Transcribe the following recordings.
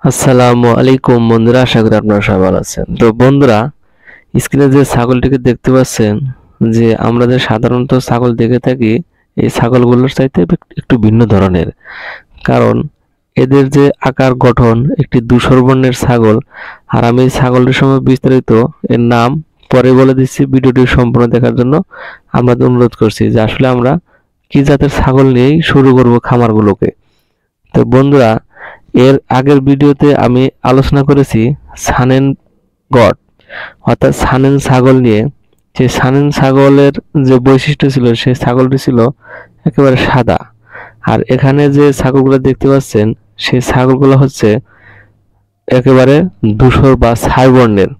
আসসালামু আলাইকুম বন্ধুরা, আশা করি আপনারা সবাই ভালো আছেন। তো বন্ধুরা, স্ক্রিনে যে ছাগলটিকে দেখতে পাচ্ছেন, যে আমরা যে সাধারণত ছাগল দেখে থাকি, এই ছাগলগুলোর চাইতে একটু ভিন্ন ধরনের। কারণ এদের যে আকার গঠন, একটি ধূসর বর্ণের ছাগল। আর আমি এই ছাগলটির সময় বিস্তারিত এর নাম পরে বলে দিচ্ছি। ভিডিওটি সম্পূর্ণ দেখার জন্য আপনাদের অনুরোধ করছি যে আসলে আমরা কি জাতের ছাগল নিয়েই শুরু করব খামারগুলোকে। তো বন্ধুরা, এর আগের ভিডিওতে আমি আলোচনা করেছি সানেন গড অর্থাৎ সানেন ছাগল নিয়ে। সেই সানেন ছাগলের যে বৈশিষ্ট্য ছিল, সেই ছাগলটি ছিল একেবারে সাদা। আর এখানে যে ছাগলগুলো দেখতে পাচ্ছেন, সেই ছাগলগুলো হচ্ছে একেবারে ধূসর বা ছাই বর্ণের।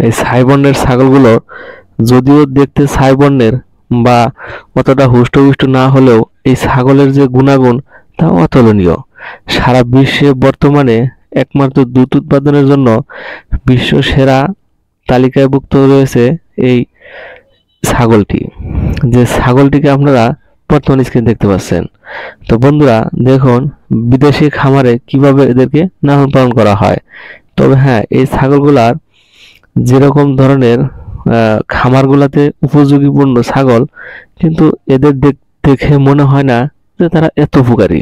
এই ছাই বর্ণের ছাগলগুলো যদিও দেখতে ছাই বর্ণের বা অতটা হুষ্টপুষ্ট না হলেও, এই ছাগলের যে গুণাগুণ তা অতুলনীয়। সারা বিশ্বে বর্তমানে একমাত্র দুধ উৎপাদনের জন্য বিশ্ব সেরা তালিকাভুক্ত রয়েছে এই ছাগলটি, যে ছাগলটিকে আপনারা বর্তমান স্ক্রিনে দেখতে পাচ্ছেন। তো বন্ধুরা দেখুন, বিদেশি খামারে কিভাবে এদেরকে লালন পালন করা হয়। তবে হ্যাঁ, এই ছাগলগুলার যেরকম ধরনের খামারগুলোতে উপযোগীপূর্ণ ছাগল, কিন্তু এদের দেখে মনে হয় না যে তারা এত উপকারী।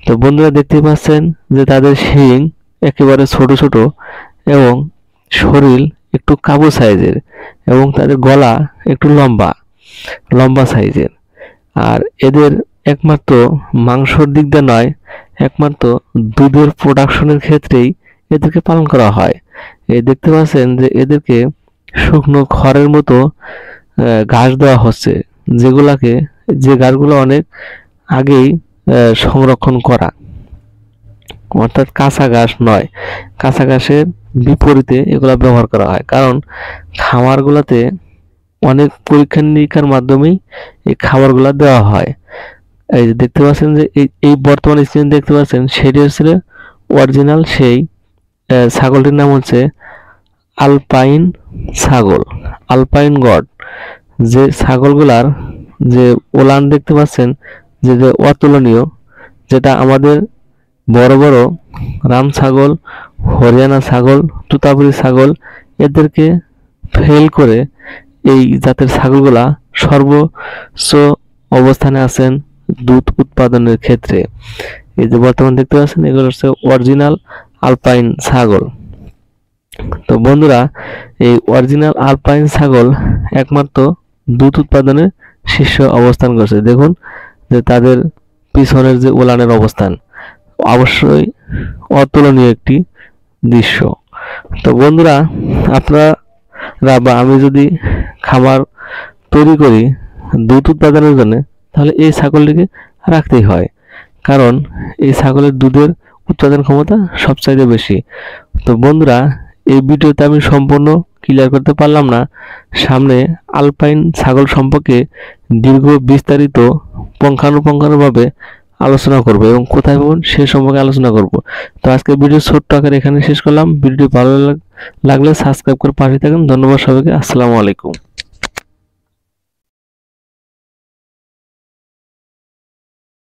তো বন্ধুরা দেখতে পাচ্ছেন যে তাদের শিং একেবারে ছোট ছোট এবং শরীর একটু কাবু সাইজের, এবং তাদের গলা একটু লম্বা লম্বা সাইজের। আর এদের একমাত্র মাংসর দিক দিয়ে নয়, একমাত্র দুধের প্রোডাকশনের ক্ষেত্রেই এদেরকে পালন করা হয়। এই দেখতে পাচ্ছেন যে এদেরকে শুকনো খড়ের মতো ঘাস দেওয়া হচ্ছে, যে ঘাসগুলো অনেক আগেই সংরক্ষণ করা, অর্থাৎ কাঁচা ঘাস নয়। কাঁচা ঘাসের বিপরীতে এগুলা ব্যবহার করা হয়, কারণ খামারগুলোতে অনেক পরীক্ষা নিরীক্ষার মাধ্যমেই এই খাবারগুলো দেওয়া হয়। এই যে দেখতে পাচ্ছেন যে এই বর্তমান স্ক্রিন দেখতে পাচ্ছেন, সেটি হচ্ছে অরিজিনাল সেই ছাগলটির নাম হচ্ছে আলপাইন ছাগল, আলপাইন গড। যে ছাগলগুলার যে ওলান দেখতে পাচ্ছেন, যে অতুলনীয়, যেটা আমাদের বড় বড় রাম ছাগল, হরিয়ানা ছাগল, তুতাপুরি ছাগল এদেরকে ফেল করে এই জাতের ছাগলগুলা সর্বোচ্চ অবস্থানে আছেন দুধ উৎপাদনের ক্ষেত্রে। এই যে বর্তমান দেখতে পাচ্ছেন, এগুলো হচ্ছে অরিজিনাল আলপাইন ছাগল। তো বন্ধুরা, এই অরিজিনাল আলপাইন ছাগল একমাত্র দুধ উৎপাদনে শীর্ষ অবস্থান করছে। দেখুন যে তাদের পিছনের যে ওলানের অবস্থান অবশ্যই অতুলনীয় একটি দৃশ্য। তো বন্ধুরা, আপনারা বা আমি যদি খামার তৈরি করি দুধ উৎপাদনের জন্য, তাহলে এই ছাগলটিকে রাখতেই হয়, কারণ এই ছাগলের দুধের উৎপাদন ক্ষমতা সবচাইতে বেশি। তো বন্ধুরা, এই ভিডিওতে আমি সম্পূর্ণ ক্লিয়ার করতে পারলাম না। সামনে আলপাইন ছাগল সম্পর্কে দীর্ঘ বিস্তারিত পুঙ্খানুপুঙ্খানুভাবে আলোচনা করব এবং কোথায় পাবেন সে সম্পর্কে আলোচনা করব। তো আজকে ভিডিও ছোট্ট আকারে এখানে শেষ করলাম। ভিডিওটি ভালো লাগলে সাবস্ক্রাইব করে পাশে থাকুন। ধন্যবাদ সবাইকে। আসসালামু আলাইকুম।